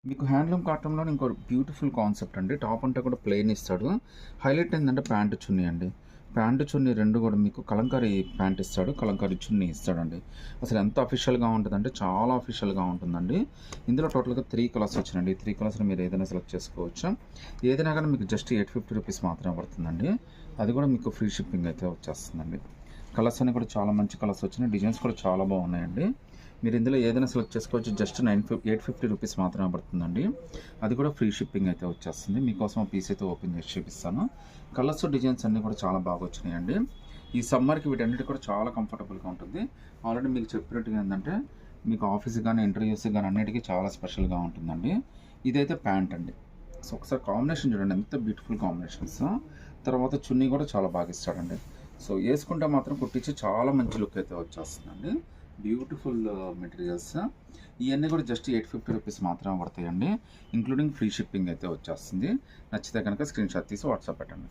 మీకు హ్యాండ్లూమ్ కాటన్‌లో ఇంకో బ్యూటిఫుల్ కాన్సెప్ట్ అండి. టాప్ అంతా కూడా ప్లెయిన్ ఇస్తాడు. హైలైట్ ఏందంటే ప్యాంట్, చున్నీ అండి. ప్యాంట్, చున్నీ 2 కూడా మీకు కలంకారీ ప్యాంట్ ఇస్తాడు. కలంకారీ చున్నీ ఇస్తాడండి. అసలు ఎంత అఫీషియల్‌గా ఉంటదంటే చాలా అఫీషియల్‌గా ఉంటుందండి. ఇందులో టోటల్‌గా 3 కలర్స్ వచ్చినాయండి. 3 కలర్స్‌లో మీరు ఏదైనా సెలెక్ట్ చేసుకోవచ్చు. ఏదైనా గానీ మీకు జస్ట్ ₹850 మాత్రమే పడుతుందండి. అది కూడా మీకు ఫ్రీ షిప్పింగ్ అయితే వచ్చేస్తుందండి. కలర్స్ అన్నీ కూడా చాలా మంచి కలర్స్ వచ్చినాయి. డిజైన్స్ కూడా చాలా బాగున్నాయండి. మీరు ఇందులో ఏదైనా సెలెక్ట్ చేసుకోవచ్చు. జస్ట్ ₹850 మాత్రమే పడుతుందండి. అది కూడా ఫ్రీ షిప్పింగ్ అయితే వచ్చేస్తుంది. మీకోసం పీస్ అయితే ఓపెన్ చేసి చూపిస్తాను. కలర్స్, డిజైన్స్ అన్నీ కూడా చాలా బాగా వచ్చినాయండి. ఈ సమ్మర్కి వీటన్నిటి కూడా చాలా కంఫర్టబుల్గా ఉంటుంది. ఆల్రెడీ మీకు చెప్పినట్టుగా ఏంటంటే మీకు ఆఫీస్కి కానీ, ఇంటర్వ్యూస్కి కానీ అన్నిటికీ చాలా స్పెషల్గా ఉంటుందండి. ఇదైతే ప్యాంట్ అండి. సో ఒకసారి కాంబినేషన్ చూడండి, ఎంత బ్యూటిఫుల్ కాంబినేషన్స్. తర్వాత చున్నీ కూడా చాలా బాగా ఇస్తాడండి. సో వేసుకుంటే మాత్రం కుట్టించి చాలా మంచి లుక్ అయితే వచ్చేస్తుందండి. Beautiful materials. ఇవన్నీ కూడా జస్ట్ ₹850 మాత్రమే పడతాయండి. ఇంక్లూడింగ్ ఫ్రీ షిప్పింగ్ అయితే వచ్చేస్తుంది. నచ్చితే కనుక స్క్రీన్ షాట్ తీసి వాట్సాప్ పెట్టండి.